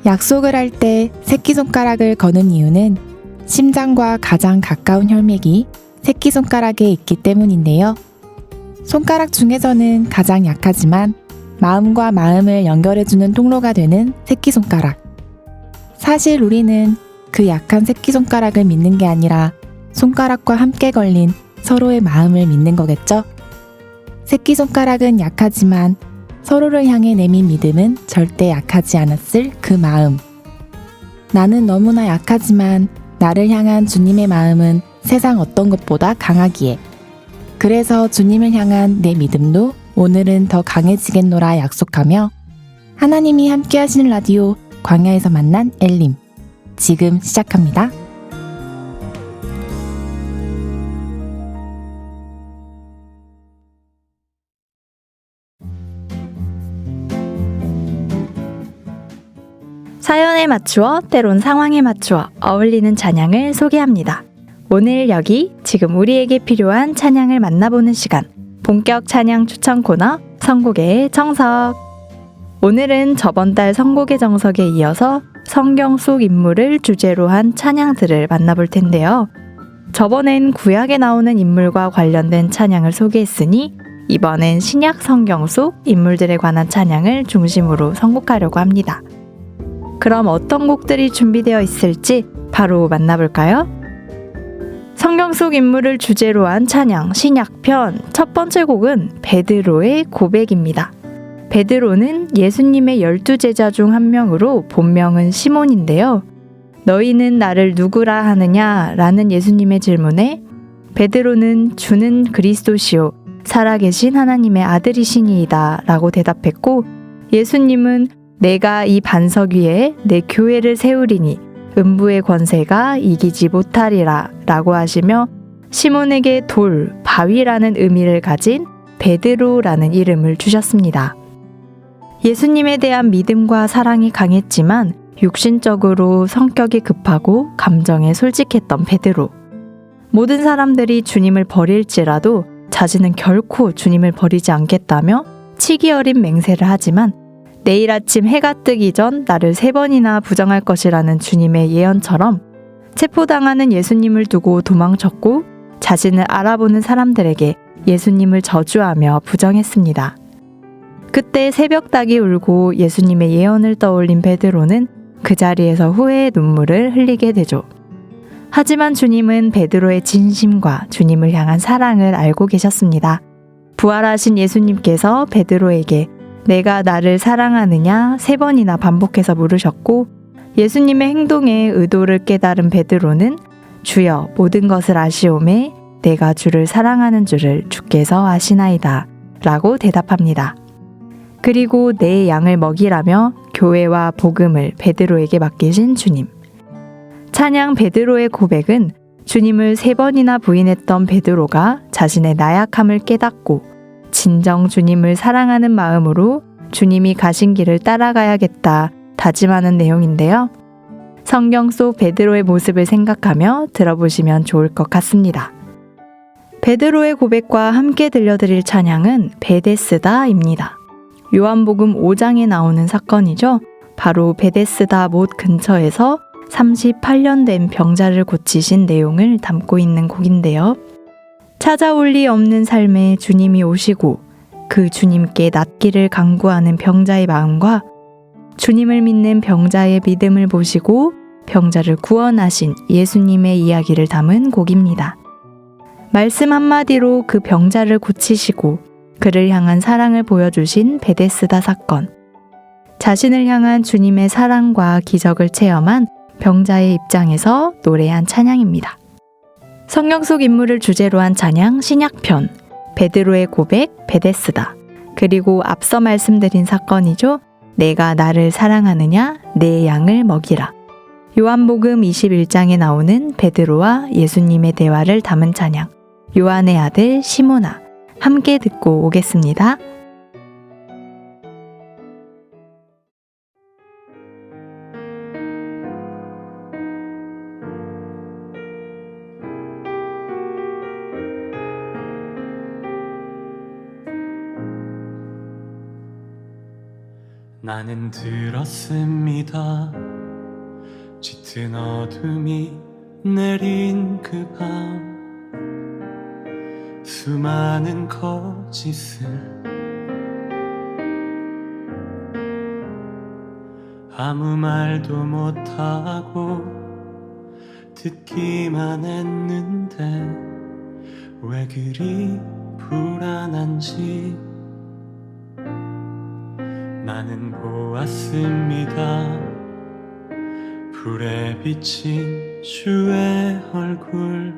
약속을 할 때 새끼손가락을 거는 이유는 심장과 가장 가까운 혈맥이 새끼손가락에 있기 때문인데요. 손가락 중에서는 가장 약하지만 마음과 마음을 연결해주는 통로가 되는 새끼손가락. 사실 우리는 그 약한 새끼손가락을 믿는 게 아니라 손가락과 함께 걸린 서로의 마음을 믿는 거겠죠? 새끼손가락은 약하지만 서로를 향해 내민 믿음은 절대 약하지 않았을 그 마음. 나는 너무나 약하지만 나를 향한 주님의 마음은 세상 어떤 것보다 강하기에. 그래서 주님을 향한 내 믿음도 오늘은 더 강해지겠노라 약속하며 하나님이 함께 하시는 라디오 광야에서 만난 엘림. 지금 시작합니다. 사연에 맞추어 때론 상황에 맞추어 어울리는 찬양을 소개합니다. 오늘 여기 지금 우리에게 필요한 찬양을 만나보는 시간, 본격 찬양 추천 코너 선곡의 정석. 오늘은 저번 달 선곡의 정석에 이어서 성경 속 인물을 주제로 한 찬양들을 만나볼 텐데요. 저번엔 구약에 나오는 인물과 관련된 찬양을 소개했으니 이번엔 신약 성경 속 인물들에 관한 찬양을 중심으로 선곡하려고 합니다. 그럼 어떤 곡들이 준비되어 있을지 바로 만나볼까요? 성경 속 인물을 주제로 한 찬양 신약편 첫 번째 곡은 베드로의 고백입니다. 베드로는 예수님의 12제자 중 한 명으로 본명은 시몬인데요. 너희는 나를 누구라 하느냐? 라는 예수님의 질문에 베드로는 주는 그리스도시요 살아계신 하나님의 아들이시니이다 라고 대답했고, 예수님은 내가 이 반석 위에 내 교회를 세우리니 음부의 권세가 이기지 못하리라 라고 하시며 시몬에게 돌, 바위라는 의미를 가진 베드로라는 이름을 주셨습니다. 예수님에 대한 믿음과 사랑이 강했지만 육신적으로 성격이 급하고 감정에 솔직했던 베드로. 모든 사람들이 주님을 버릴지라도 자신은 결코 주님을 버리지 않겠다며 치기 어린 맹세를 하지만 내일 아침 해가 뜨기 전 나를 3번이나 부정할 것이라는 주님의 예언처럼 체포당하는 예수님을 두고 도망쳤고 자신을 알아보는 사람들에게 예수님을 저주하며 부정했습니다. 그때 새벽닭이 울고 예수님의 예언을 떠올린 베드로는 그 자리에서 후회의 눈물을 흘리게 되죠. 하지만 주님은 베드로의 진심과 주님을 향한 사랑을 알고 계셨습니다. 부활하신 예수님께서 베드로에게 내가 나를 사랑하느냐 3번이나 반복해서 물으셨고, 예수님의 행동에 의도를 깨달은 베드로는 주여 모든 것을 아시오매 내가 주를 사랑하는 줄을 주께서 아시나이다 라고 대답합니다. 그리고 내 양을 먹이라며 교회와 복음을 베드로에게 맡기신 주님. 찬양 베드로의 고백은 주님을 3번이나 부인했던 베드로가 자신의 나약함을 깨닫고 진정 주님을 사랑하는 마음으로 주님이 가신 길을 따라가야겠다 다짐하는 내용인데요. 성경 속 베드로의 모습을 생각하며 들어보시면 좋을 것 같습니다. 베드로의 고백과 함께 들려드릴 찬양은 베데스다입니다. 요한복음 5장에 나오는 사건이죠. 바로 베데스다 못 근처에서 38년 된 병자를 고치신 내용을 담고 있는 곡인데요. 찾아올 리 없는 삶에 주님이 오시고 그 주님께 낫기를 간구하는 병자의 마음과 주님을 믿는 병자의 믿음을 보시고 병자를 구원하신 예수님의 이야기를 담은 곡입니다. 말씀 한마디로 그 병자를 고치시고 그를 향한 사랑을 보여주신 베데스다 사건. 자신을 향한 주님의 사랑과 기적을 체험한 병자의 입장에서 노래한 찬양입니다. 성경 속 인물을 주제로 한 찬양 신약편 베드로의 고백 베데스다, 그리고 앞서 말씀드린 사건이죠. 내가 나를 사랑하느냐 내 양을 먹이라. 요한복음 21장에 나오는 베드로와 예수님의 대화를 담은 찬양 요한의 아들 시몬아, 함께 듣고 오겠습니다. 나는 들었습니다. 짙은 어둠이 내린 그 밤, 수많은 거짓을 아무 말도 못하고 듣기만 했는데 왜 그리 불안한지 나는 보았습니다. 불에 비친 주의 얼굴,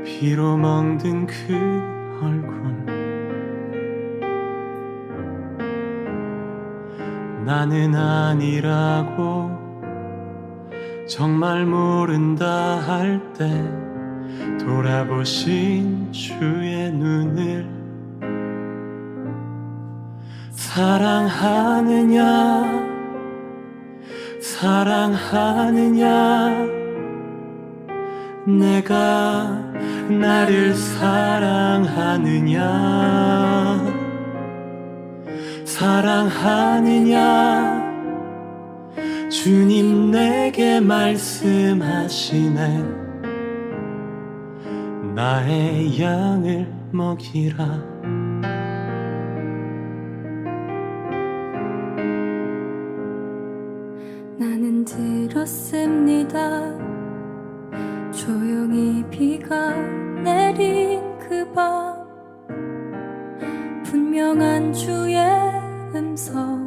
피로 멍든 그 얼굴. 나는 아니라고 정말 모른다 할 때 돌아보신 주의 눈을 사랑하느냐 사랑하느냐 내가 나를 사랑하느냐 사랑하느냐 주님 내게 말씀하시네 나의 양을 먹이라 나는 들었습니다. 조용히 비가 내린 그 밤 분명한 주의 음성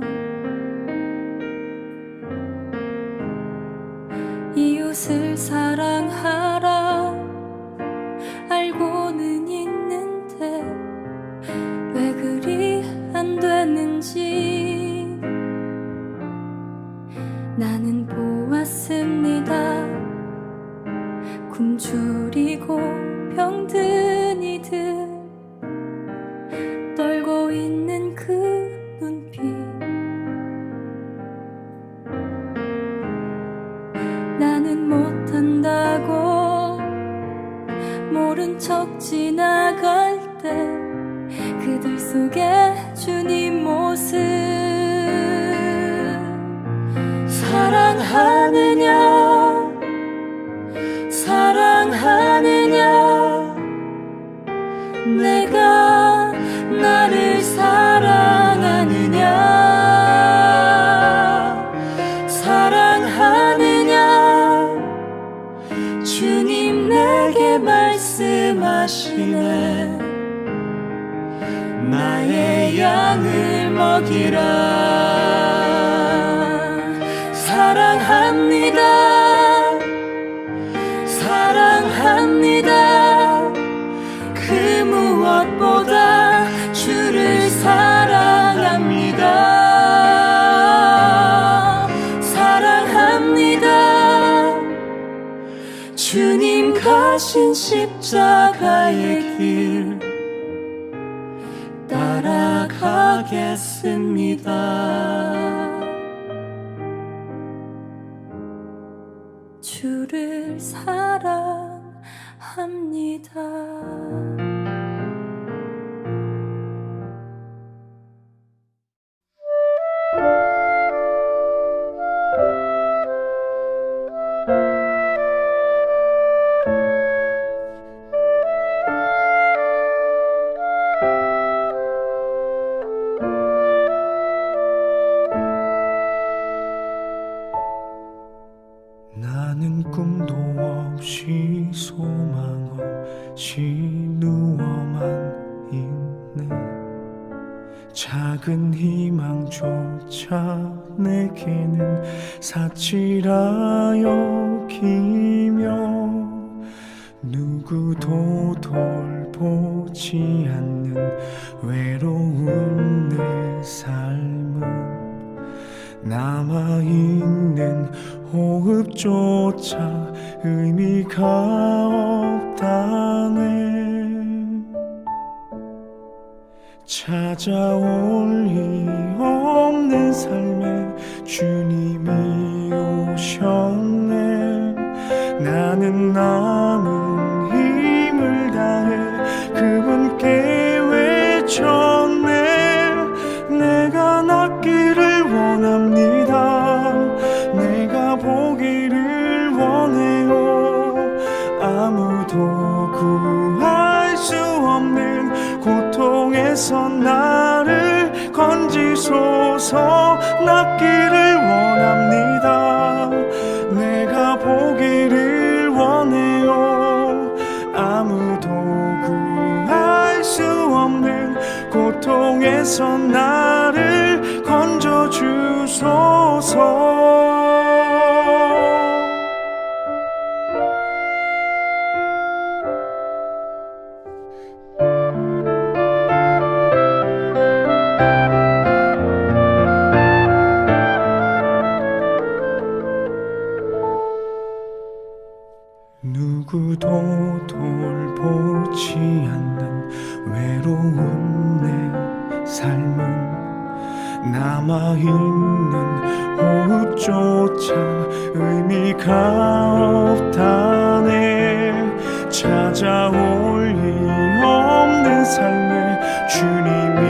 이웃을 사랑하라 알고는 있는데 왜 그리 안 되는지 나는 보았습니다. 굶주리고 병든 이들 떨고 있는 그 눈빛 나는 못한다고 모른 척 지나갈 때 그들 속에 주님 모습 사랑하느냐 사랑하느냐 내가 나를 사랑하느냐 사랑하느냐 주님 내게 말씀하시네 나의 양을 먹이라 사랑합니다 사랑합니다 그 무엇보다 주를 사랑합니다 사랑합니다 주님 가신 십자가의 길 따라가겠습니다 주를 사랑합니다. 나는 꿈도 없이 소망 없이 누워만 있네 작은 희망조차 내게는 사치라 여기며 누구도 돌보지 않는 외로운 내 삶은 남아있는 호흡조차 의미가 없다네 찾아올 리 없는 삶에 주님이 오셨네 나는 남은 힘을 다해 그분께 외쳤네 내가 낫기 원합니다. 내가 보기를 원해요. 아무도 구할 수 없는 고통에서 나를 건지소서. 낫기를 원합니다. 내가 보기를 원해요. 아무도 구할 수 없는 고통에서 나를 건져주소서. 누구도 돌보지 않는 외로운 내 삶은 남아있는 호흡조차 의미가 없다네. 찾아올 리 없는 삶에 주님이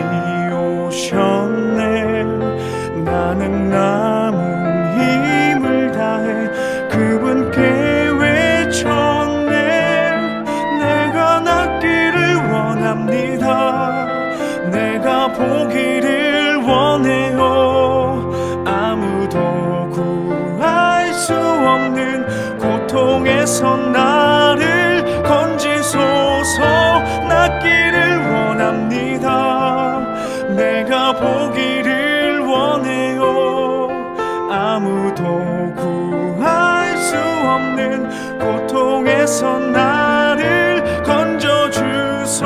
오셨네. 나는 남은 힘을 다해 그분께 외쳤네. 내가 낫기를 원합니다. 내가 보기를 원해요. 아무도 구할 수 없는 고통에서 나를 건지소서. 낫기를 원합니다. 내가 보기를 원해요. 아무도 구할 수 없는 고통에서 나를 건져주소서.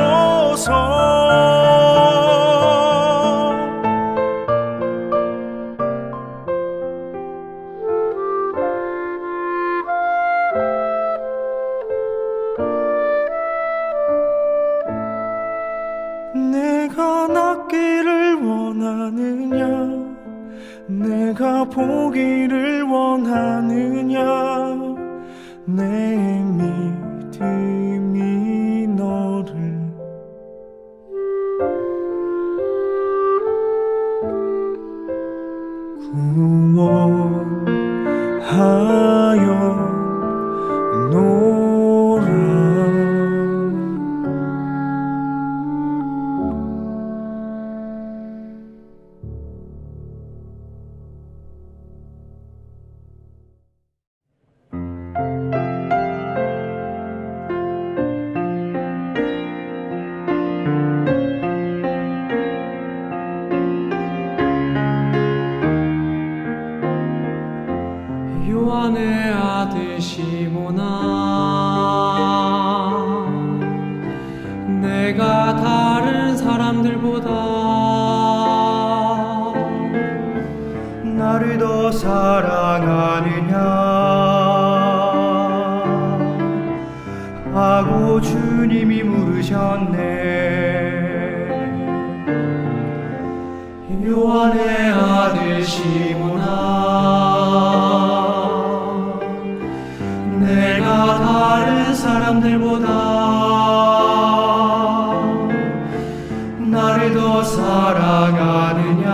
내가 낫기를 원하느냐. 내가 보기를 원하느냐. 내 믿음이 너를 구원하여 노라. 요한의 아들 시몬아, 내가 다른 사람들보다 나를 더 사랑하느냐 하고 주님이 물으셨네. 요한의 아들 시몬아, 내가 다른 사람들보다 나를 더 사랑하느냐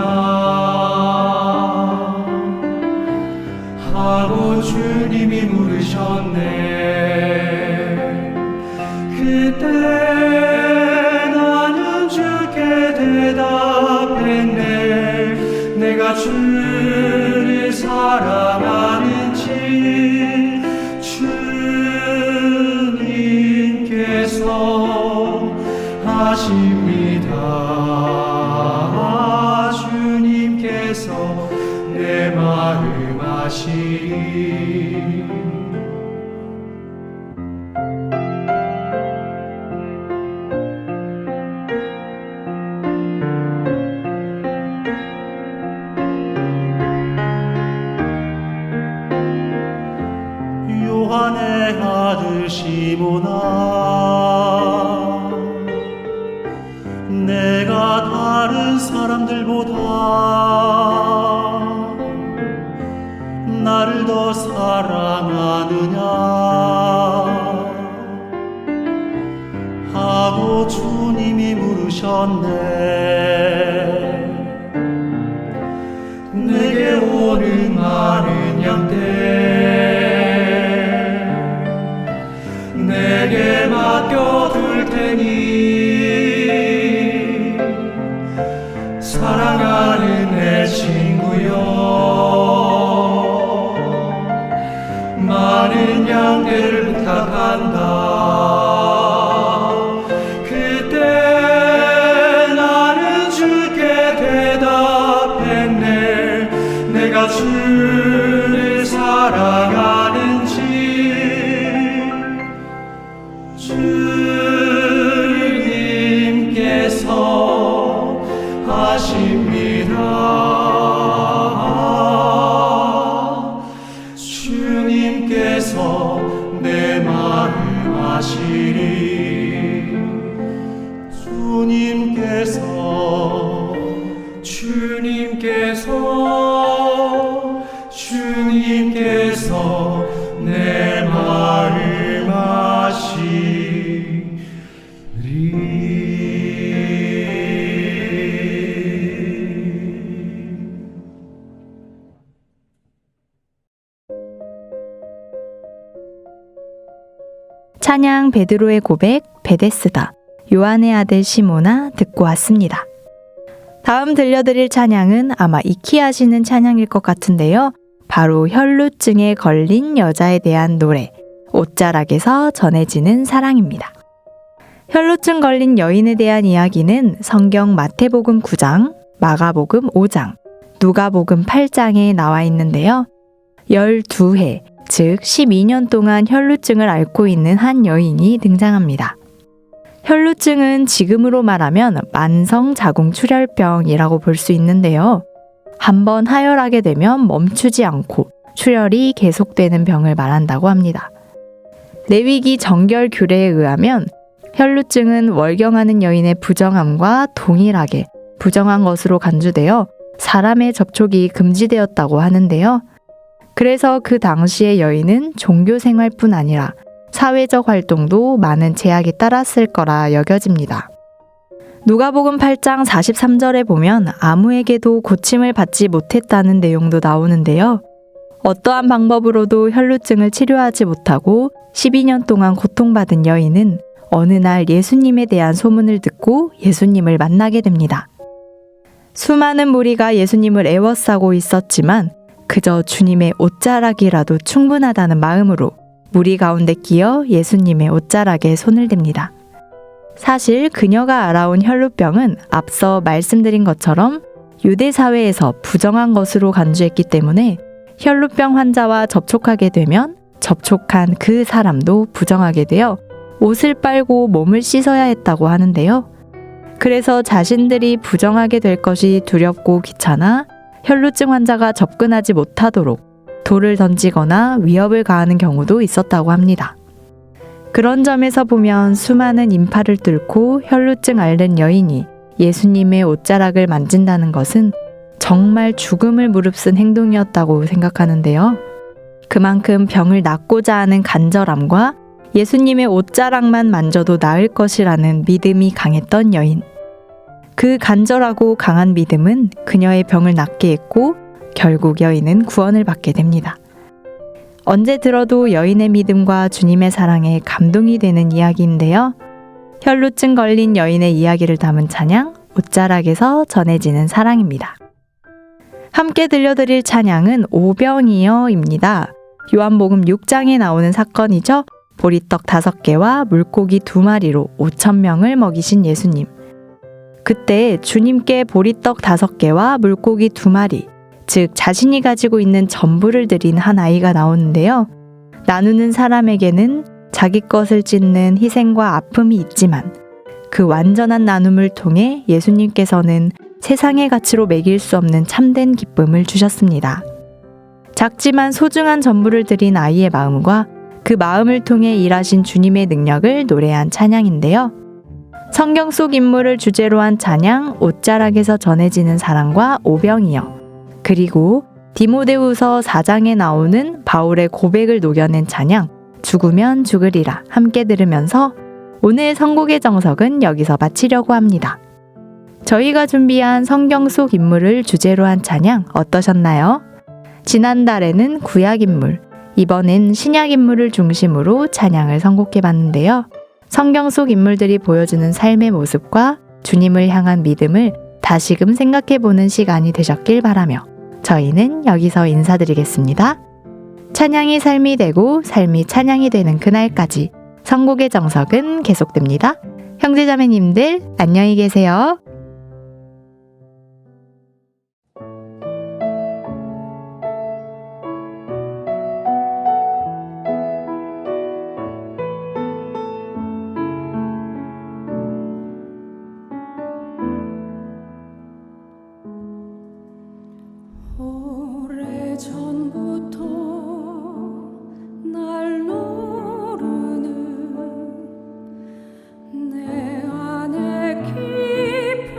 하고 주님이 물으셨네. 그때 나는 주께 대답했네. 내가 주를 사랑하는지 주님께서 하십니다. 주님께서 내 마음 아시리. 요한의 아들 시몬아, 내가 다른 사람들보다 나를 더 사랑하느냐 하고 주님이 물으셨네. 내게 동생이 사랑하는 내 친구여 많은 양떼를 부탁한다 그때 나는 주께 대답했네 내가 주를 사랑하는지 주님께서 하십니다 주님께서 내 마음 아시리 주님께서 내 마음 아시리 찬양 베드로의 고백 베데스다 요한의 아들 시모나 듣고 왔습니다. 다음 들려드릴 찬양은 아마 익히 아시는 찬양일 것 같은데요. 바로 혈루증에 걸린 여자에 대한 노래 옷자락에서 전해지는 사랑입니다. 혈루증 걸린 여인에 대한 이야기는 성경 마태복음 9장, 마가복음 5장, 누가복음 8장에 나와 있는데요. 12해, 즉 12년 동안 혈루증을 앓고 있는 한 여인이 등장합니다. 혈루증은 지금으로 말하면 만성 자궁출혈병이라고 볼 수 있는데요. 한번 하혈하게 되면 멈추지 않고 출혈이 계속되는 병을 말한다고 합니다. 레위기 정결 규례에 의하면 혈루증은 월경하는 여인의 부정함과 동일하게 부정한 것으로 간주되어 사람의 접촉이 금지되었다고 하는데요. 그래서 그 당시의 여인은 종교 생활뿐 아니라 사회적 활동도 많은 제약이 따랐을 거라 여겨집니다. 누가복음 8장 43절에 보면 아무에게도 고침을 받지 못했다는 내용도 나오는데요. 어떠한 방법으로도 혈루증을 치료하지 못하고 12년 동안 고통받은 여인은 어느 날 예수님에 대한 소문을 듣고 예수님을 만나게 됩니다. 수많은 무리가 예수님을 애워싸고 있었지만 그저 주님의 옷자락이라도 충분하다는 마음으로 무리 가운데 끼어 예수님의 옷자락에 손을 댑니다. 사실 그녀가 알아온 혈루병은 앞서 말씀드린 것처럼 유대 사회에서 부정한 것으로 간주했기 때문에 혈루병 환자와 접촉하게 되면 접촉한 그 사람도 부정하게 되어 옷을 빨고 몸을 씻어야 했다고 하는데요. 그래서 자신들이 부정하게 될 것이 두렵고 귀찮아 혈루증 환자가 접근하지 못하도록 돌을 던지거나 위협을 가하는 경우도 있었다고 합니다. 그런 점에서 보면 수많은 인파를 뚫고 혈루증 앓는 여인이 예수님의 옷자락을 만진다는 것은 정말 죽음을 무릅쓴 행동이었다고 생각하는데요. 그만큼 병을 낫고자 하는 간절함과 예수님의 옷자락만 만져도 나을 것이라는 믿음이 강했던 여인. 그 간절하고 강한 믿음은 그녀의 병을 낫게 했고 결국 여인은 구원을 받게 됩니다. 언제 들어도 여인의 믿음과 주님의 사랑에 감동이 되는 이야기인데요. 혈루증 걸린 여인의 이야기를 담은 찬양 옷자락에서 전해지는 사랑입니다. 함께 들려드릴 찬양은 오병이어입니다. 요한복음 6장에 나오는 사건이죠. 보리떡 5개와 물고기 2마리로 5,000명을 먹이신 예수님. 그때 주님께 보리떡 5개와 물고기 2마리, 즉 자신이 가지고 있는 전부를 드린 한 아이가 나오는데요. 나누는 사람에게는 자기 것을 찢는 희생과 아픔이 있지만 그 완전한 나눔을 통해 예수님께서는 세상의 가치로 매길 수 없는 참된 기쁨을 주셨습니다. 작지만 소중한 전부를 드린 아이의 마음과 그 마음을 통해 일하신 주님의 능력을 노래한 찬양인데요. 성경 속 인물을 주제로 한 찬양 옷자락에서 전해지는 사랑과 오병이어, 그리고 디모데후서 4장에 나오는 바울의 고백을 녹여낸 찬양 죽으면 죽으리라 함께 들으면서 오늘 선곡의 정석은 여기서 마치려고 합니다. 저희가 준비한 성경 속 인물을 주제로 한 찬양 어떠셨나요? 지난달에는 구약 인물, 이번엔 신약 인물을 중심으로 찬양을 선곡해봤는데요. 성경 속 인물들이 보여주는 삶의 모습과 주님을 향한 믿음을 다시금 생각해보는 시간이 되셨길 바라며 저희는 여기서 인사드리겠습니다. 찬양이 삶이 되고 삶이 찬양이 되는 그날까지 선곡의 정석은 계속됩니다. 형제자매님들 안녕히 계세요. 오래전부터 날 노르는 내 안에 깊은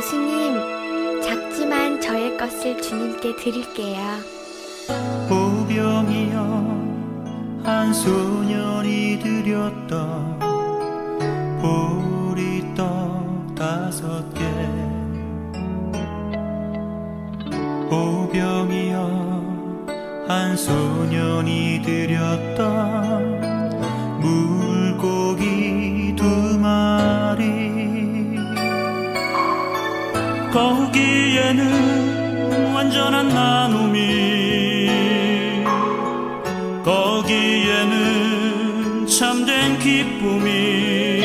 예수님, 작지만 저의 것을 주님께 드릴게요. 보병이여 한 소년이 드렸던 보리떡 5개. 보병이여 한 소년이 드렸던 물고기 2마리. 거기에는 완전한 나눔이, 거기에는 참된 기쁨이,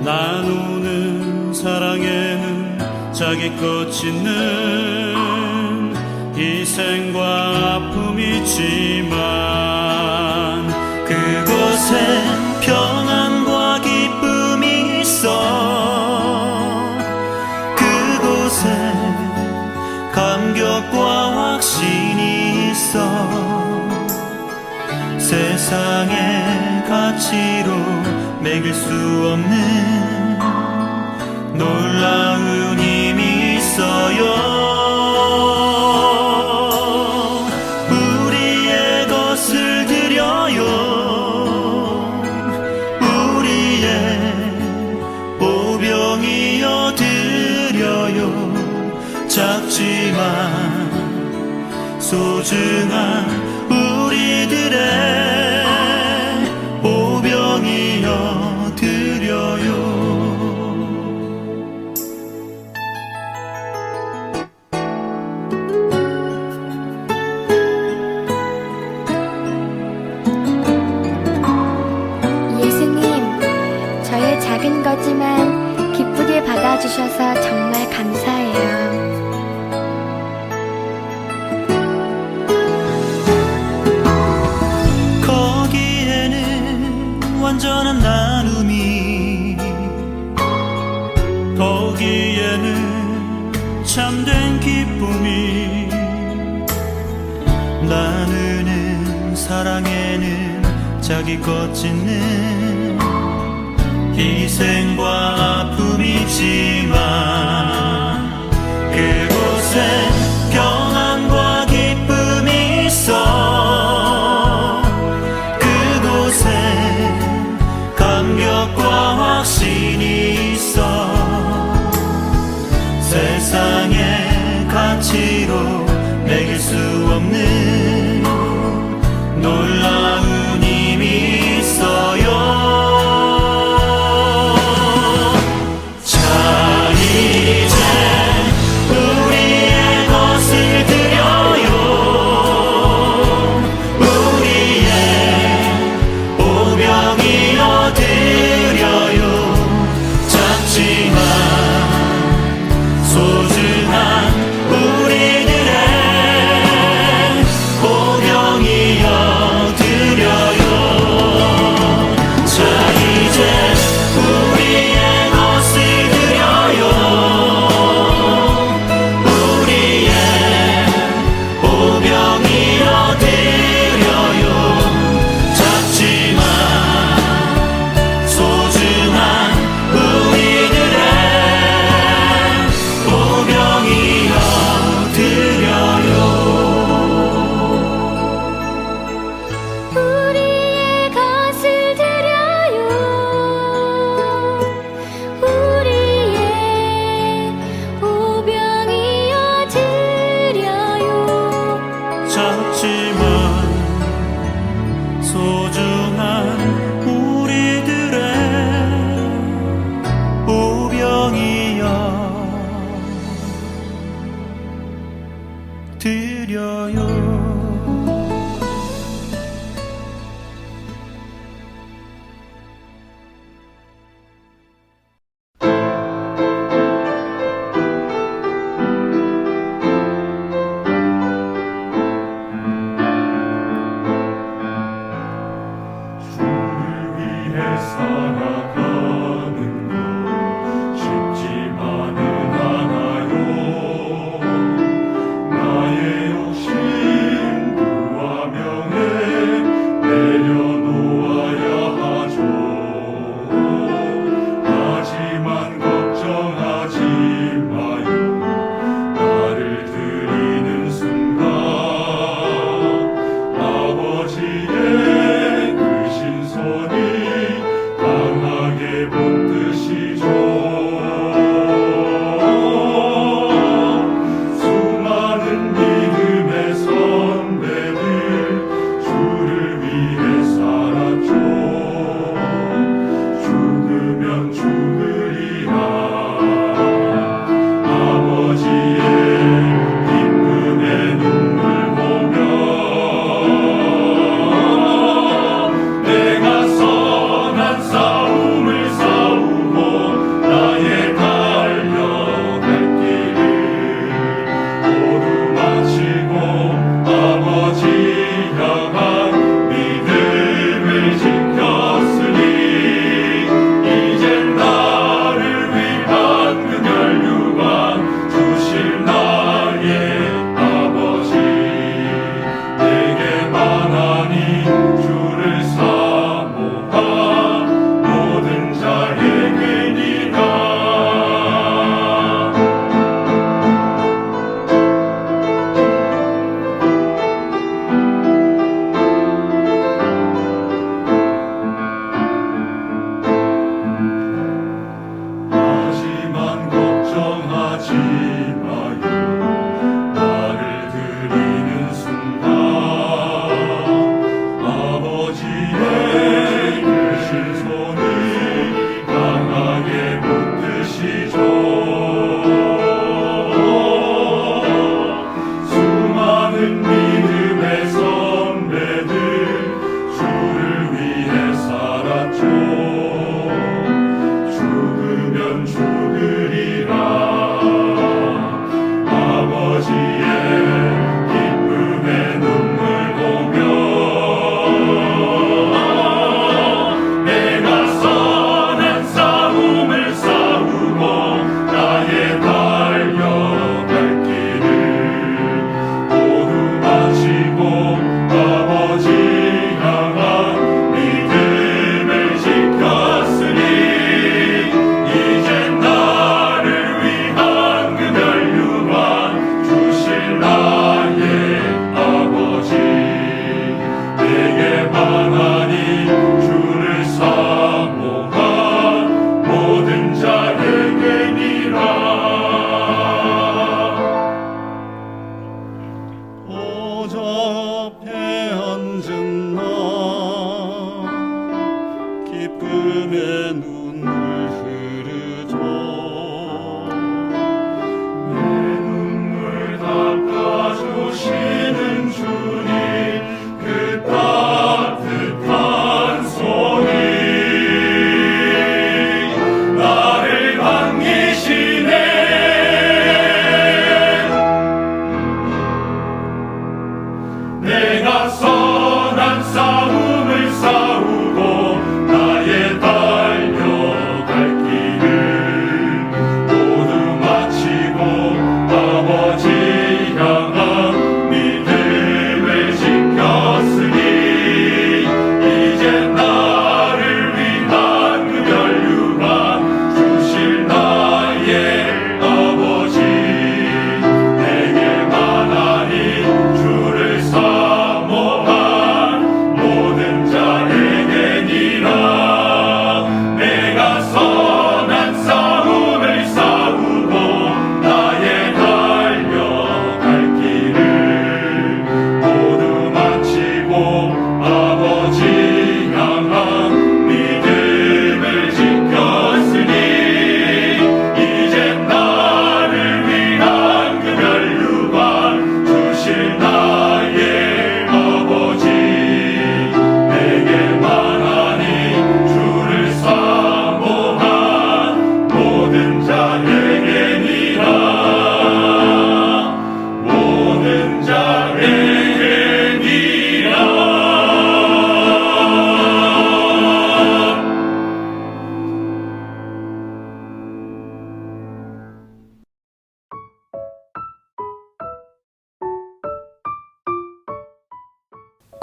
나누는 사랑에는 자기 것 짓는 희생과 아픔이 있지만, 그곳엔 평안과 기쁨이 있어. 그곳에 감격과 확신이 있어. 세상의 가치로 매길 수 없는 놀라운 힘이 있어요. 우리의 것을 드려요. 우리의 보병이여 드려요. 작지만 소중한 우리들의 보병이여 드려요. 예수님, 저의 작은 거지만 기쁘게 받아주셔서 정말 감사해요. 거기에는 완전한 나눔이, 거기에는 참된 기쁨이, 나누는 사랑에는 자기 것 짓는 희생과 아픔이지만, 그곳엔 평안과 기쁨이 있어. 그곳엔 감격과 확신이 있어. 세상의 가치로 매길 수 없는 놀라운 힘이 있어요. 자, 이제 우리의 것을 드려요. 우리의 보병이여 드려요. 작지만 소중한 우리들의 보병이여 드려요. 자, 이제 우리의 것을 드려요. 우리의 보병이여 드려요. 작지만 소중한 우리들의 보병이여 드려요. 우리의 것을 드려요. 우리의 보병이여 드려요. 작지만 소중한 우리들의 보병이여 드려요. 위해 살아가는 것 쉽지만은 않아요. 나의 욕심 부와 명예 내려놓아야 하죠. 하지만 걱정하지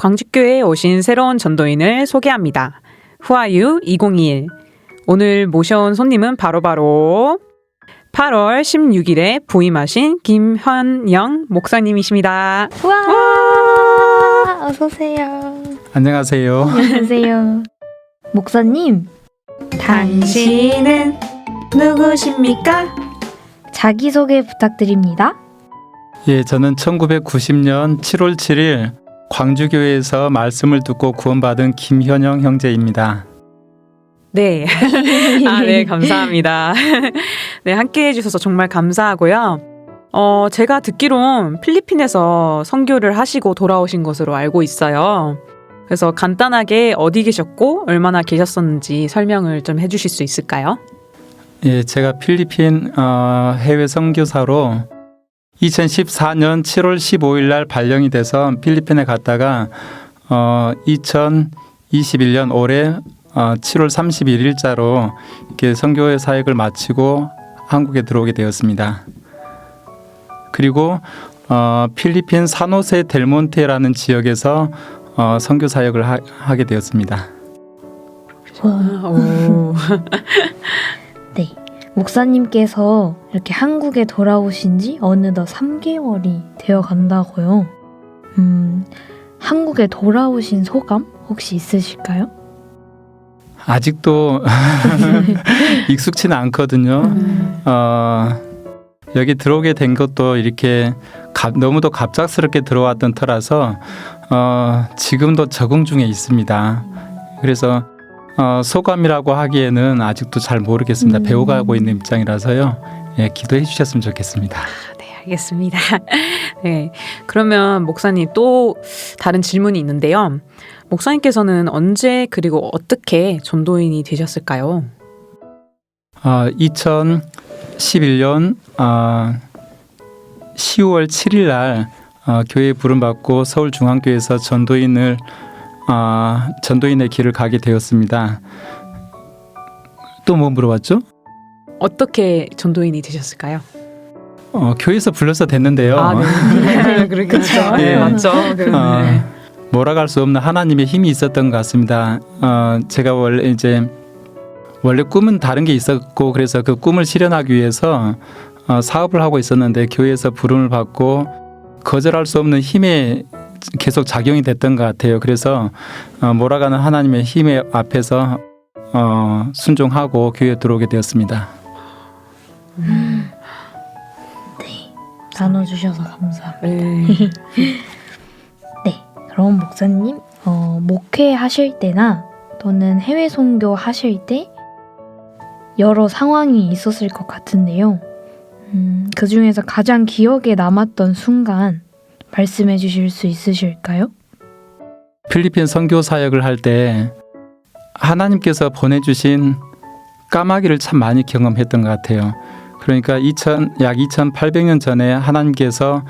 광주교회에 오신 새로운 전도인을 소개합니다. 후아유 2021. 오늘 모셔온 손님은 바로바로 8월 16일에 부임하신 김현영 목사님이십니다. 와, 어서 오세요. 안녕하세요. 안녕하세요. 목사님, 당신은 누구십니까? 자기소개 부탁드립니다. 예, 저는 1990년 7월 7일 광주교회에서 말씀을 듣고 구원받은 김현영 형제입니다. 네. 네, 감사합니다. 네, 함께 해주셔서 정말 감사하고요. 제가 듣기론 필리핀에서 선교를 하시고 돌아오신 것으로 알고 있어요. 그래서 간단하게 어디 계셨고 얼마나 계셨었는지 설명을 좀 해주실 수 있을까요? 예, 제가 필리핀 해외 선교사로 2014년 7월 15일 날 발령이 돼서 필리핀에 갔다가 2021년 올해 7월 31일자로 이렇게 선교회 사역을 마치고 한국에 들어오게 되었습니다. 그리고 필리핀 사노세 델몬테라는 지역에서 선교 사역을 하게 되었습니다. 오. 네, 목사님께서 이렇게 한국에 돌아오신 지 어느덧 3개월이 되어 간다고요. 한국에 돌아오신 소감 혹시 있으실까요? 아직도 익숙치는 않거든요. 여기 들어오게 된 것도 이렇게 너무도 갑작스럽게 들어왔던 터라서 지금도 적응 중에 있습니다. 그래서 소감이라고 하기에는 아직도 잘 모르겠습니다. 배워가고 있는 입장이라서요. 예, 기도해 주셨으면 좋겠습니다. 네, 알겠습니다. 네, 그러면 목사님 또 다른 질문이 있는데요. 목사님께서는 언제 그리고 어떻게 전도인이 되셨을까요? 2011년 10월 7일 날 교회에 부름받고 서울중앙교회에서 전도인의 길을 가게 되었습니다. 또 뭐 물어봤죠? 어떻게 전도인이 되셨을까요? 교회에서 불러서 됐는데요. 네. 그렇죠. 네. 맞죠. 네. 몰아갈 수 없는 하나님의 힘이 있었던 것 같습니다. 제가 원래 꿈은 다른 게 있었고 그래서 그 꿈을 실현하기 위해서 사업을 하고 있었는데 교회에서 부름을 받고 거절할 수 없는 힘에 계속 작용이 됐던 것 같아요. 그래서 몰아가는 하나님의 힘의 앞에서 순종하고 교회에 들어오게 되었습니다. 네, 나눠주셔서 감사합니다. 네. 네, 그럼 목사님 목회하실 때나 또는 해외 선교 하실 때 여러 상황이 있었을 것 같은데요. 그 중에서 가장 기억에 남았던 순간 말씀해 주실 수 있으실까요? 필리핀 선교 사역을 할 때 하나님께서 보내주신 까마귀를 참 많이 경험했던 것 같아요. 그러니까 약 2800년 전에 하나님께서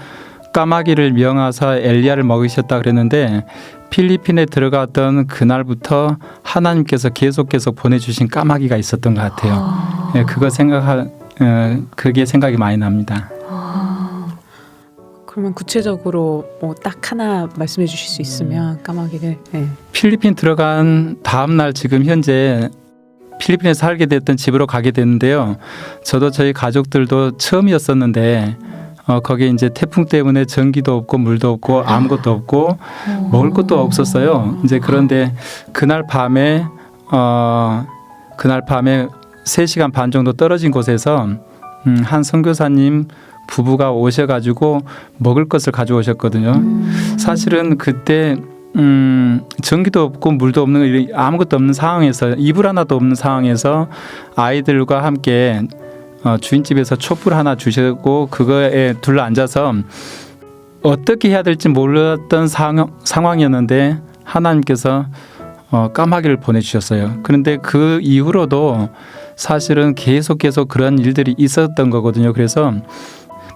까마귀를 명하사 엘리야를 먹이셨다 그랬는데 필리핀에 들어갔던 그날부터 하나님께서 계속 보내주신 까마귀가 있었던 것 같아요. 네, 그게 생각이 많이 납니다. 그러면 구체적으로 뭐 딱 하나 말씀해 주실 수 있으면 까마귀를. 네. 필리핀 들어간 다음 날 지금 현재 필리핀에 살게 됐던 집으로 가게 됐는데요. 저도 저희 가족들도 처음이었었는데 거기에 이제 태풍 때문에 전기도 없고 물도 없고 아무것도 없고 먹을 것도 없었어요. 이제 그런데 그날 밤에 3시간 반 정도 떨어진 곳에서 한 선교사님 부부가 오셔가지고 먹을 것을 가져오셨거든요. 사실은 그때 전기도 없고 물도 없는 아무것도 없는 상황에서 이불 하나도 없는 상황에서 아이들과 함께 주인집에서 촛불 하나 주시고 그거에 둘러앉아서 어떻게 해야 될지 몰랐던 상황이었는데 하나님께서 까마귀를 보내주셨어요. 그런데 그 이후로도 사실은 계속 그런 일들이 있었던 거거든요. 그래서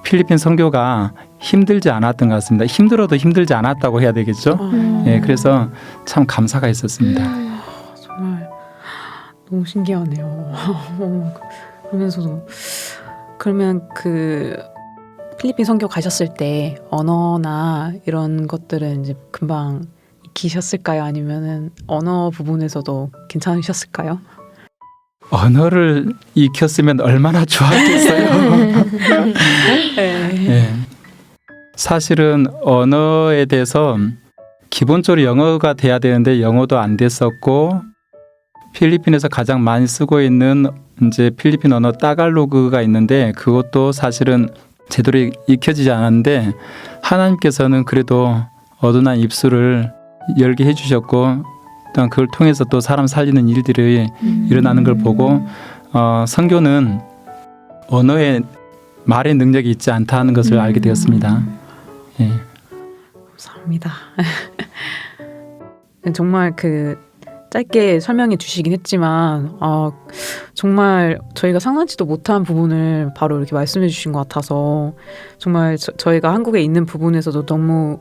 필리핀 선교가 힘들지 않았던 것 같습니다. 힘들어도 힘들지 않았다고 해야 되겠죠. 예, 그래서 참 감사가 있었습니다. 정말 너무 신기하네요. 그러면서도 그러면 그 필리핀 선교 가셨을 때 언어나 이런 것들은 이제 금방 익히셨을까요? 아니면은 언어 부분에서도 괜찮으셨을까요? 언어를 익혔으면 얼마나 좋았겠어요. 네. 예. 사실은 언어에 대해서 기본적으로 영어가 돼야 되는데 영어도 안 됐었고 필리핀에서 가장 많이 쓰고 있는 이제 필리핀 언어 따갈로그가 있는데 그것도 사실은 제대로 익혀지지 않았는데 하나님께서는 그래도 어두운 입술을 열게 해주셨고 또 그걸 통해서 또 사람 살리는 일들이 일어나는 걸 보고 선교는 언어의 말의 능력이 있지 않다는 것을 알게 되었습니다. 예. 감사합니다. 정말 그 짧게 설명해 주시긴 했지만 정말 저희가 상상치도 못한 부분을 바로 이렇게 말씀해 주신 것 같아서 정말 저희가 한국에 있는 부분에서도 너무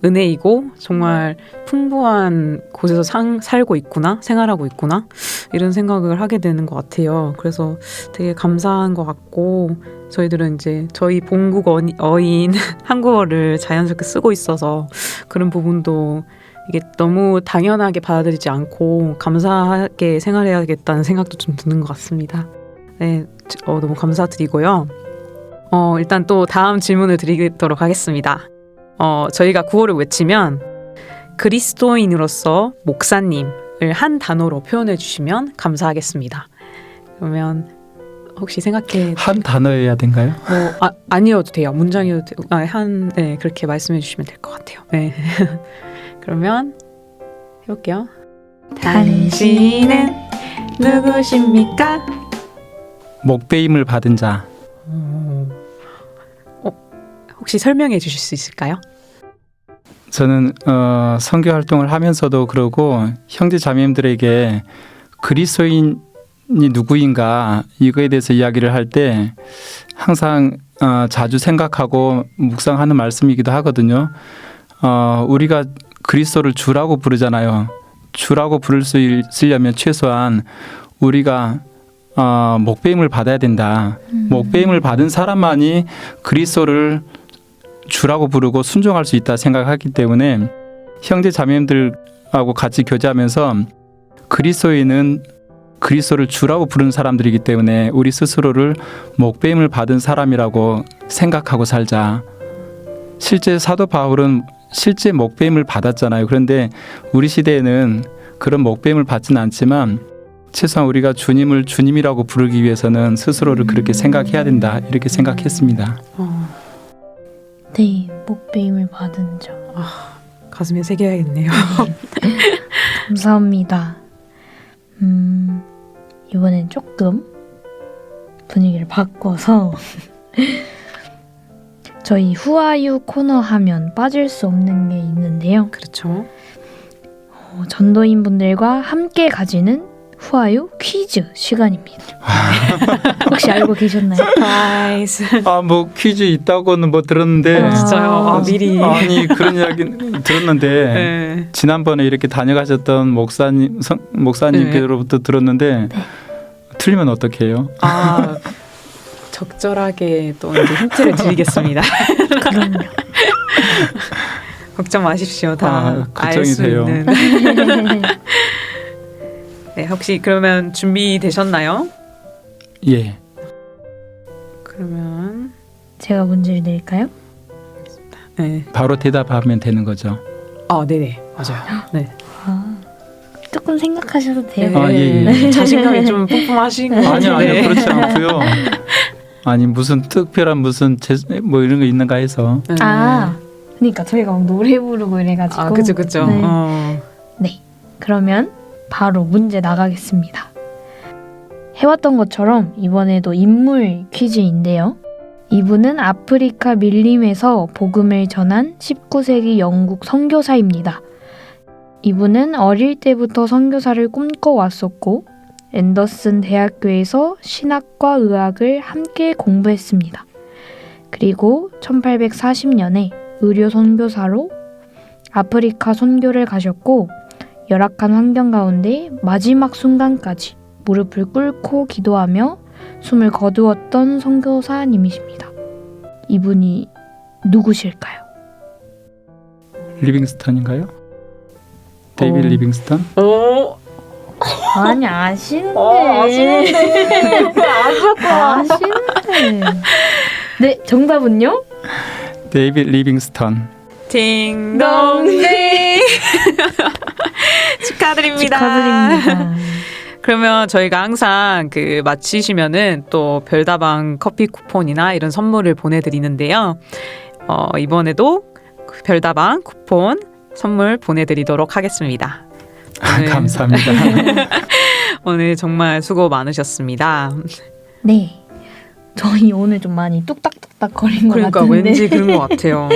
은혜이고 정말 풍부한 곳에서 살고 있구나, 생활하고 있구나 이런 생각을 하게 되는 것 같아요. 그래서 되게 감사한 것 같고 저희들은 이제 저희 본국 어인 한국어를 자연스럽게 쓰고 있어서 그런 부분도 이게 너무 당연하게 받아들이지 않고 감사하게 생활해야겠다는 생각도 좀 드는 것 같습니다. 네, 너무 감사드리고요. 일단 또 다음 질문을 드리도록 하겠습니다. 저희가 구호를 외치면 그리스도인으로서 목사님을 한 단어로 표현해 주시면 감사하겠습니다. 그러면 혹시 한 단어여야 된가요? 아니어도 돼요. 문장이어도 돼요. 네, 그렇게 말씀해 주시면 될 것 같아요. 네. 그러면 해볼게요. 당신은 누구십니까? 목배임을 받은 자. 혹시 설명해 주실 수 있을까요? 저는 선교 활동을 하면서도 그러고 형제 자매님들에게 그리스도인이 누구인가 이거에 대해서 이야기를 할 때 항상 자주 생각하고 묵상하는 말씀이기도 하거든요. 우리가 그리스도를 주라고 부르잖아요. 주라고 부를 수 있으려면 최소한 우리가 목배임을 받아야 된다. 목배임을 받은 사람만이 그리스도를 주라고 부르고 순종할 수 있다 생각하기 때문에 형제 자매님들하고 같이 교제하면서 그리스도인은 그리스도를 주라고 부르는 사람들이기 때문에 우리 스스로를 목배임을 받은 사람이라고 생각하고 살자. 실제 사도 바울은 실제 목배임을 받았잖아요. 그런데 우리 시대에는 그런 목배임을 받지는 않지만 최소한 우리가 주님을 주님이라고 부르기 위해서는 스스로를 그렇게 생각해야 된다. 이렇게 생각했습니다. 네, 목배임을 받은 자. 가슴에 새겨야겠네요. 감사합니다. 이번엔 조금 분위기를 바꿔서 저희 후아유 코너 하면 빠질 수 없는 게 있는데요. 그렇죠. 전도인 분들과 함께 가지는 후아유 퀴즈 시간입니다. 혹시 알고 계셨나요? 서프라이즈. 뭐 퀴즈 있다고는 뭐 들었는데 진짜요? 미리. 아니 그런 이야기 들었는데 네. 지난번에 이렇게 다녀가셨던 목사님께로부터 들었는데 틀리면 어떻게 해요? 적절하게 또 이제 힌트를 드리겠습니다. 그럼요. 걱정 마십시오. 다 알 걱정이 수 돼요. 있는. 네, 혹시 그러면 준비되셨나요? 예. 그러면 제가 문제를 낼까요? 네. 바로 대답하면 되는 거죠. 네네 맞아요. 네. 조금 생각하셔도 돼요. 예. 자신감이 좀 뿜뿜하신 거 아니요, 같은데. 그렇지 않고요. 아니 무슨 특별한 뭐 이런 거 있는가 해서. 네. 그러니까 저희가 막 노래 부르고 이래가지고. 그죠. 네. 네, 그러면 바로 문제 나가겠습니다. 해왔던 것처럼 이번에도 인물 퀴즈인데요. 이분은 아프리카 밀림에서 복음을 전한 19세기 영국 선교사입니다. 이분은 어릴 때부터 선교사를 꿈꿔왔었고 앤더슨 대학교에서 신학과 의학을 함께 공부했습니다. 그리고 1840년에 의료 선교사로 아프리카 선교를 가셨고 열악한 환경 가운데 마지막 순간까지 무릎을 꿇고 기도하며 숨을 거두었던 선교사님이십니다. 이분이 누구실까요? 리빙스턴인가요? 데이빗 리빙스턴? 오, 아니 아시는데. 아시는데. 아시는데. 네, 정답은요? 데이빗 리빙스턴. 딩동댕. 축하드립니다. 축하드립니다. 그러면 저희가 항상 그 마치시면은 또 별다방 커피 쿠폰이나 이런 선물을 보내드리는데요. 이번에도 그 별다방 쿠폰 선물 보내드리도록 하겠습니다. 오늘, 감사합니다. 오늘 정말 수고 많으셨습니다. 네. 저희 오늘 좀 많이 뚝딱뚝딱 거린 것 그러니까 같은데. 왠지 그런 것 같아요.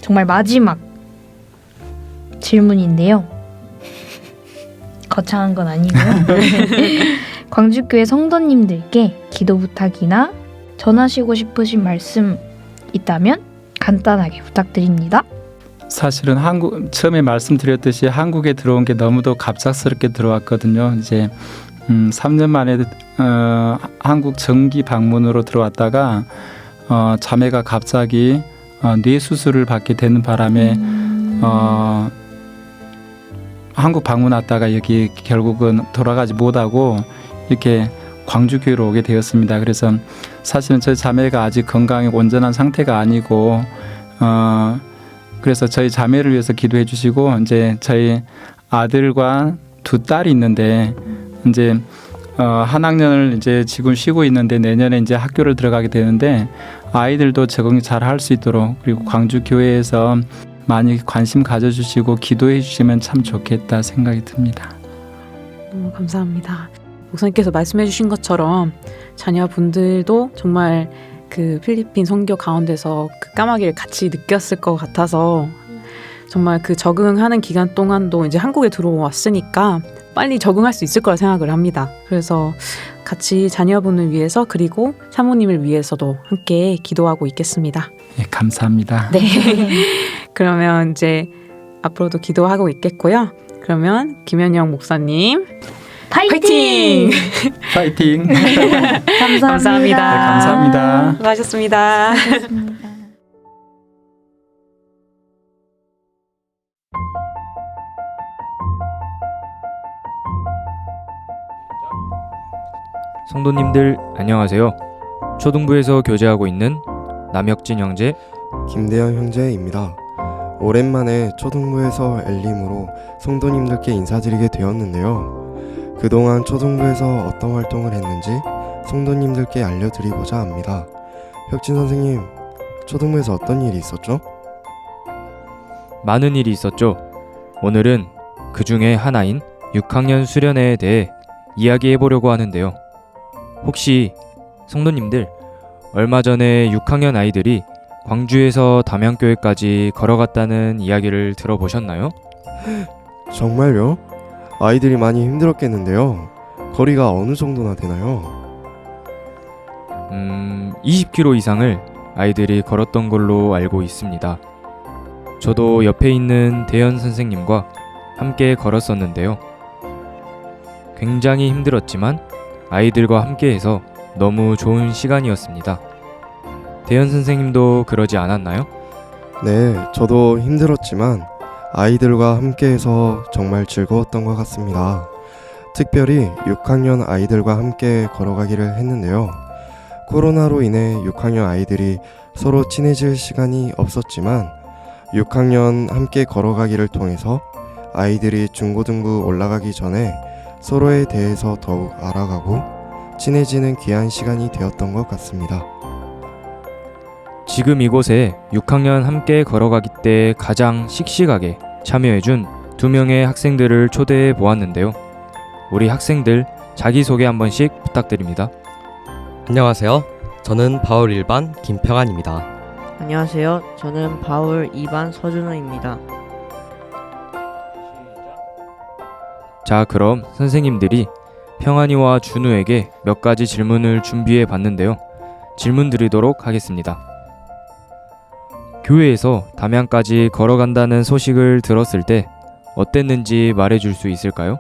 정말 마지막 질문인데요. 거창한 건 아니고요. 광주교회 성도님들께 기도 부탁이나 전하시고 싶으신 말씀 있다면 간단하게 부탁드립니다. 사실은 처음에 말씀드렸듯이 한국에 들어온 게 너무도 갑작스럽게 들어왔거든요. 이제 3년 만에 한국 정기 방문으로 들어왔다가 자매가 갑자기 뇌 수술을 받게 되는 바람에 한국 방문 왔다가 여기 결국은 돌아가지 못하고 이렇게 광주교회로 오게 되었습니다. 그래서 사실은 저희 자매가 아직 건강이 온전한 상태가 아니고 그래서 저희 자매를 위해서 기도해 주시고 이제 저희 아들과 두 딸이 있는데 이제 한 학년을 이제 지금 쉬고 있는데 내년에 이제 학교를 들어가게 되는데 아이들도 적응 잘 할 수 있도록 그리고 광주교회에서 많이 관심 가져주시고 기도해 주시면 참 좋겠다 생각이 듭니다. 감사합니다. 목사님께서 말씀해 주신 것처럼 자녀분들도 정말 그 필리핀 선교 가운데서 그 까마귀를 같이 느꼈을 것 같아서 정말 그 적응하는 기간 동안도 이제 한국에 들어왔으니까 빨리 적응할 수 있을 거라 생각을 합니다. 그래서 같이 자녀분을 위해서 그리고 사모님을 위해서도 함께 기도하고 있겠습니다. 네, 감사합니다. 네. 그러면 이제 앞으로도 기도하고 있겠고요. 그러면 김현영 목사님 파이팅! 파이팅! 감사합니다. 감사합니다. 네, 감사합니다. 수고하셨습니다. 수고하셨습니다. 성도님들 안녕하세요. 초등부에서 교제하고 있는 남혁진 형제, 김대현 형제입니다. 오랜만에 초등부에서 엘림으로 성도님들께 인사드리게 되었는데요. 그동안 초등부에서 어떤 활동을 했는지 성도님들께 알려드리고자 합니다. 혁진 선생님, 초등부에서 어떤 일이 있었죠? 많은 일이 있었죠. 오늘은 그 중에 하나인 6학년 수련회에 대해 이야기해보려고 하는데요. 혹시 성도님들 얼마 전에 6학년 아이들이 광주에서 담양교회까지 걸어갔다는 이야기를 들어보셨나요? 정말요? 아이들이 많이 힘들었겠는데요. 거리가 어느 정도나 되나요? 20km 이상을 아이들이 걸었던 걸로 알고 있습니다. 저도 옆에 있는 대현 선생님과 함께 걸었었는데요. 굉장히 힘들었지만 아이들과 함께해서 너무 좋은 시간이었습니다. 대현 선생님도 그러지 않았나요? 네, 저도 힘들었지만 아이들과 함께해서 정말 즐거웠던 것 같습니다. 특별히 6학년 아이들과 함께 걸어가기를 했는데요. 코로나로 인해 6학년 아이들이 서로 친해질 시간이 없었지만 6학년 함께 걸어가기를 통해서 아이들이 중고등부 올라가기 전에 서로에 대해서 더욱 알아가고 친해지는 귀한 시간이 되었던 것 같습니다. 지금 이곳에 6학년 함께 걸어가기 때 가장 씩씩하게 참여해준 2명의 학생들을 초대해 보았는데요. 우리 학생들 자기소개 한 번씩 부탁드립니다. 안녕하세요. 저는 바울 1반 김평안입니다. 안녕하세요. 저는 바울 2반 서준호입니다. 자, 그럼 선생님들이 평안이와 준우에게 몇 가지 질문을 준비해 봤는데요. 질문 드리도록 하겠습니다. 교회에서 담양까지 걸어간다는 소식을 들었을 때 어땠는지 말해줄 수 있을까요?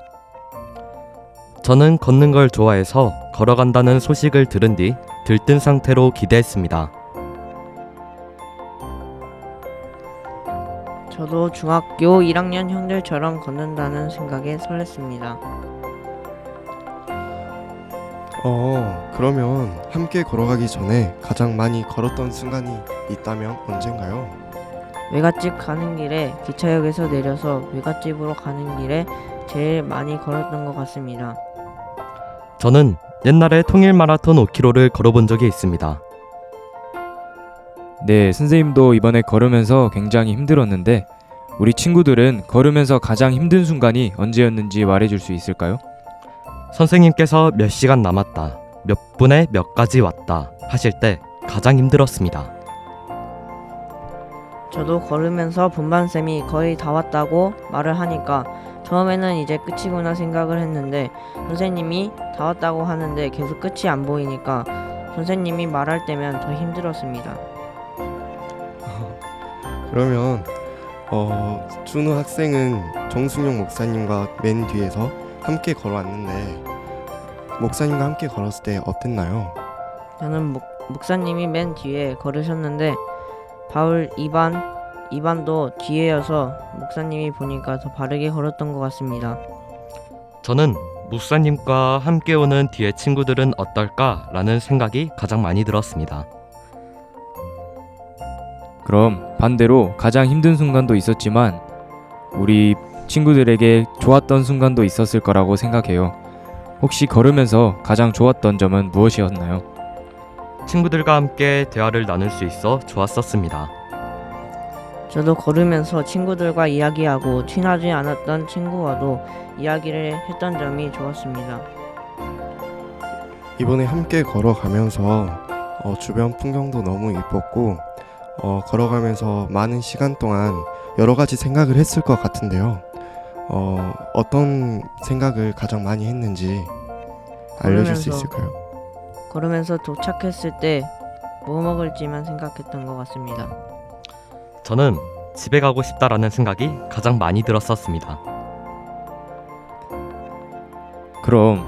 저는 걷는 걸 좋아해서 걸어간다는 소식을 들은 뒤 들뜬 상태로 기대했습니다. 저도 중학교 1학년 형들처럼 걷는다는 생각에 설렜습니다. 그러면 함께 걸어가기 전에 가장 많이 걸었던 순간이 있다면 언젠가요? 외갓집 가는 길에 기차역에서 내려서 외갓집으로 가는 길에 제일 많이 걸었던 것 같습니다. 저는 옛날에 통일 마라톤 5km를 걸어본 적이 있습니다. 네, 선생님도 이번에 걸으면서 굉장히 힘들었는데 우리 친구들은 걸으면서 가장 힘든 순간이 언제였는지 말해줄 수 있을까요? 선생님께서 몇 시간 남았다, 몇 분에 몇 가지 왔다 하실 때 가장 힘들었습니다. 저도 걸으면서 분반쌤이 거의 다 왔다고 말을 하니까 처음에는 이제 끝이구나 생각을 했는데 선생님이 다 왔다고 하는데 계속 끝이 안 보이니까 선생님이 말할 때면 더 힘들었습니다. 그러면 준우 학생은 정순영 목사님과 맨 뒤에서 함께 걸어왔는데 목사님과 함께 걸었을 때 어땠나요? 저는 목사님이 맨 뒤에 걸으셨는데 바울 2반도 뒤에여서 목사님이 보니까 더 바르게 걸었던 것 같습니다. 저는 목사님과 함께 오는 뒤에 친구들은 어떨까라는 생각이 가장 많이 들었습니다. 그럼 반대로 가장 힘든 순간도 있었지만 우리 친구들에게 좋았던 순간도 있었을 거라고 생각해요. 혹시 걸으면서 가장 좋았던 점은 무엇이었나요? 친구들과 함께 대화를 나눌 수 있어 좋았었습니다. 저도 걸으면서 친구들과 이야기하고 친하지 않았던 친구와도 이야기를 했던 점이 좋았습니다. 이번에 함께 걸어가면서 주변 풍경도 너무 이뻤고 걸어가면서 많은 시간 동안 여러 가지 생각을 했을 것 같은데요. 어떤 생각을 가장 많이 했는지 알려줄 수 있을까요? 걸으면서 도착했을 때 뭐 먹을지만 생각했던 것 같습니다. 저는 집에 가고 싶다라는 생각이 가장 많이 들었었습니다. 그럼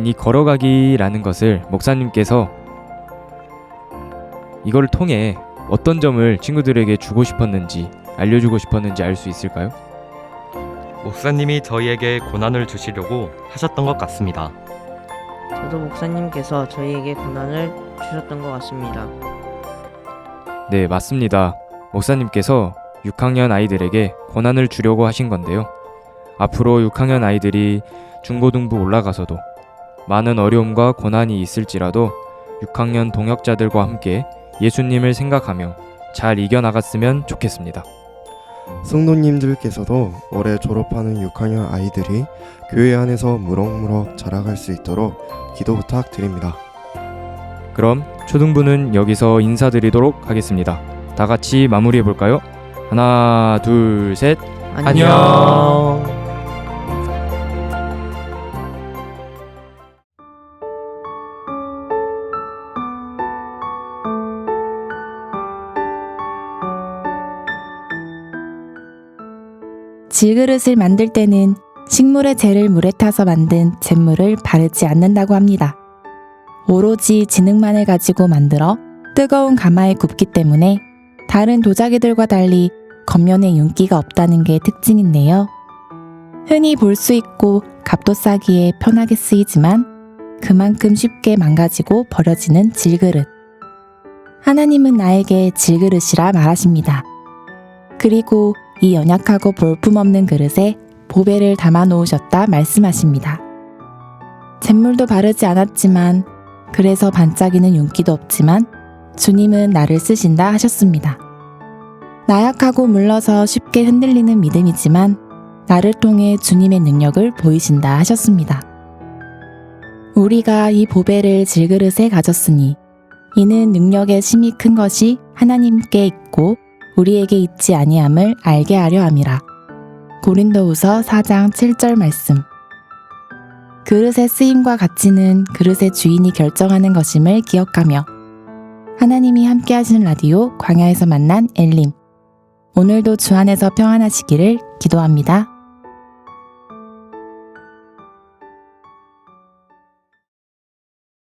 이 걸어가기라는 것을 목사님께서 이걸 통해 어떤 점을 친구들에게 주고 싶었는지 알려주고 싶었는지 알 수 있을까요? 목사님이 저희에게 고난을 주시려고 하셨던 것 같습니다. 저도 목사님께서 저희에게 고난을 주셨던 것 같습니다. 네, 맞습니다. 목사님께서 6학년 아이들에게 고난을 주려고 하신 건데요. 앞으로 6학년 아이들이 중고등부 올라가서도 많은 어려움과 고난이 있을지라도 6학년 동역자들과 함께 예수님을 생각하며 잘 이겨나갔으면 좋겠습니다. 성도님들께서도 올해 졸업하는 6학년 아이들이 교회 안에서 무럭무럭 자라갈 수 있도록 기도 부탁드립니다. 그럼 초등부는 여기서 인사드리도록 하겠습니다. 다 같이 마무리해 볼까요? 하나, 둘, 셋. 안녕. 질그릇을 만들 때는 식물의 재를 물에 타서 만든 잿물을 바르지 않는다고 합니다. 오로지 지능만을 가지고 만들어 뜨거운 가마에 굽기 때문에 다른 도자기들과 달리 겉면에 윤기가 없다는 게 특징인데요. 흔히 볼 수 있고 값도 싸기에 편하게 쓰이지만 그만큼 쉽게 망가지고 버려지는 질그릇. 하나님은 나에게 질그릇이라 말하십니다. 그리고 이 연약하고 볼품없는 그릇에 보배를 담아 놓으셨다 말씀하십니다. 잿물도 바르지 않았지만 그래서 반짝이는 윤기도 없지만 주님은 나를 쓰신다 하셨습니다. 나약하고 물러서 쉽게 흔들리는 믿음이지만 나를 통해 주님의 능력을 보이신다 하셨습니다. 우리가 이 보배를 질그릇에 가졌으니 이는 능력의 심이 큰 것이 하나님께 있고 우리에게 있지 아니함을 알게 하려 함이라. 고린도후서 4장 7절 말씀. 그릇의 쓰임과 가치는 그릇의 주인이 결정하는 것임을 기억하며 하나님이 함께 하시는 라디오 광야에서 만난 엘림. 오늘도 주 안에서 평안하시기를 기도합니다.